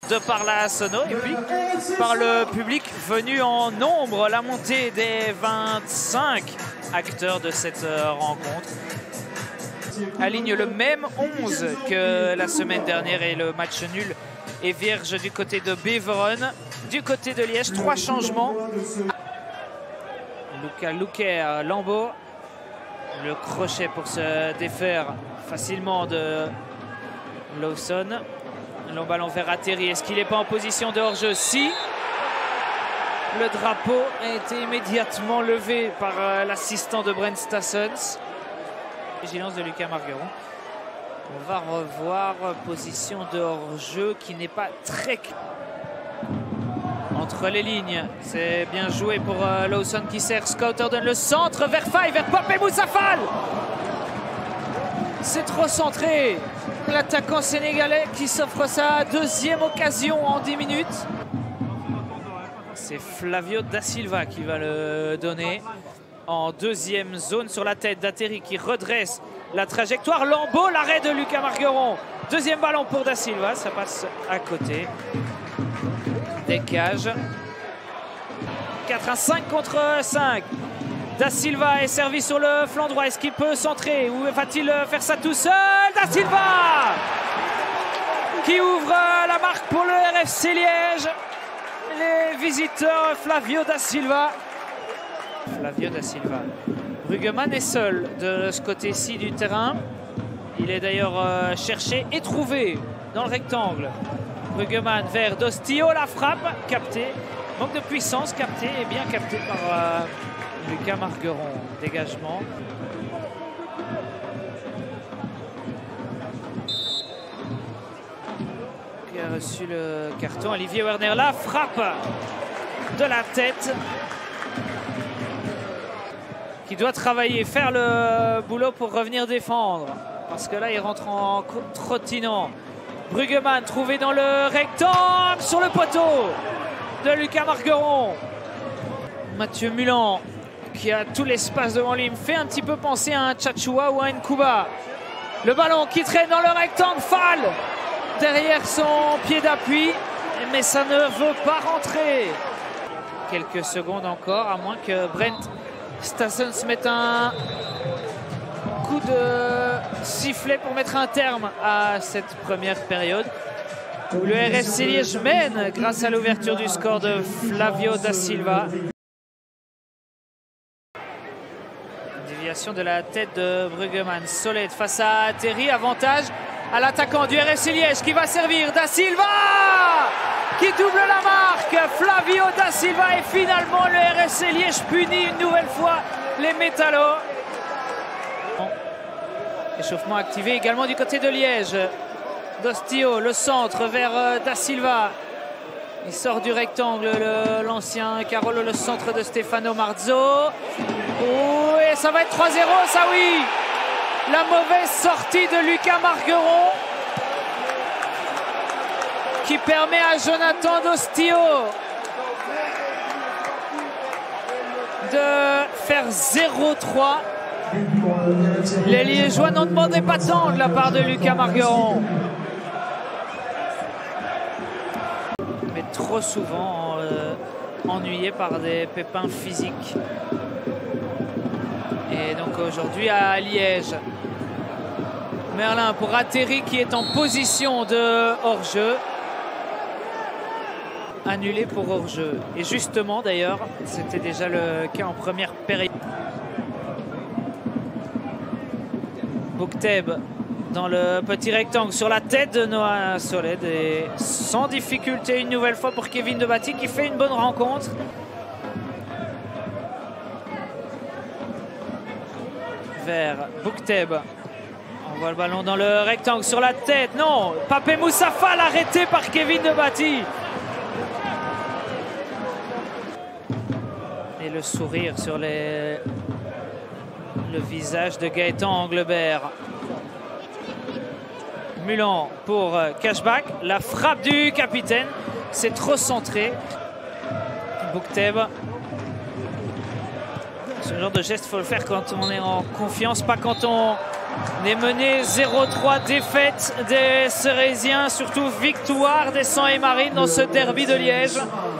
de par la sono et puis par le public venu en nombre. La montée des 25 acteurs de cette rencontre aligne le même 11 que la semaine dernière et le match nul est vierge du côté de Beveren. Du côté de Liège, 3 changements. Luca Luker, Lambeau. Le crochet pour se défaire facilement de Lawson. Le ballon vers Atteri. Est-ce qu'il n'est pas en position de hors-jeu? Si. Le drapeau a été immédiatement levé par l'assistant de Brent Stassens. Vigilance de Lucas Margueron. On va revoir position de hors-jeu qui n'est pas très entre les lignes. C'est bien joué pour Lawson qui sert. Scouter donne le centre vers Faye, vers Papé Moussafal. C'est trop centré. L'attaquant sénégalais qui s'offre sa deuxième occasion en 10 minutes. C'est Flavio Da Silva qui va le donner en deuxième zone sur la tête d'Atteri qui redresse la trajectoire. Lambeau, l'arrêt de Lucas Margueron. Deuxième ballon pour Da Silva, ça passe à côté. Décage. 4-5 contre 5. Da Silva est servi sur le flanc droit. Est-ce qu'il peut centrer ou va-t-il faire ça tout seul? Da Silva qui ouvre la marque pour le RFC Liège. Les visiteurs, Flavio Da Silva. Flavio Da Silva. Bruggemann est seul de ce côté-ci du terrain. Il est d'ailleurs cherché et trouvé dans le rectangle. Bruggemann vers Dostio, la frappe captée. Manque de puissance captée et bien captée par Lucas Margueron. Dégagement. Qui a reçu le carton. Olivier Werner, la frappe de la tête. Qui doit travailler, faire le boulot pour revenir défendre. Parce que là, il rentre en trottinant. Bruggemann trouvé dans le rectangle sur le poteau de Lucas Margueron. Mathieu Mulan qui a tout l'espace devant lui. Il me fait un petit peu penser à un Tchatchoua ou à un Nkuba. Le ballon qui traîne dans le rectangle. Fall derrière son pied d'appui. Mais ça ne veut pas rentrer. Quelques secondes encore, à moins que Brent Stassens mette un coup de sifflet pour mettre un terme à cette première période. Le RFC Liège mène grâce à l'ouverture du score de Flavio Da Silva. Déviation de la tête de Bruggemann. Soled face à Atteri. Avantage à l'attaquant du RFC Liège qui va servir. Da Silva qui double la marque. Flavio Da Silva et finalement le RFC Liège punit une nouvelle fois les Métallos. Échauffement activé également du côté de Liège. Dostio, le centre vers Da Silva. Il sort du rectangle, l'ancien Carolo, le centre de Stefano Marzo. Oh, et ça va être 3-0, ça oui. La mauvaise sortie de Lucas Margueron qui permet à Jonathan Dostio de faire 0-3. Les Liégeois n'en demandaient pas tant de la part de Lucas Margueron. Mais trop souvent ennuyé par des pépins physiques. Et donc aujourd'hui à Liège, Merlin pour Atteri qui est en position de hors-jeu. Annulé pour hors-jeu. Et justement d'ailleurs, c'était déjà le cas en première période. Boukteb dans le petit rectangle sur la tête de Noah Soled et sans difficulté une nouvelle fois pour Kevin Debatty qui fait une bonne rencontre. Vers Boukteb. On voit le ballon dans le rectangle sur la tête. Non, Papé Moussafal arrêté par Kevin Debatty. Et le sourire sur le visage de Gaëtan Anglebert. Mulan pour cashback. La frappe du capitaine. C'est trop centré. Boukteb. Ce genre de geste, il faut le faire quand on est en confiance, pas quand on On est mené 0-3, défaite des Cérésiens, surtout victoire des Sang et Marine dans ce derby de Liège.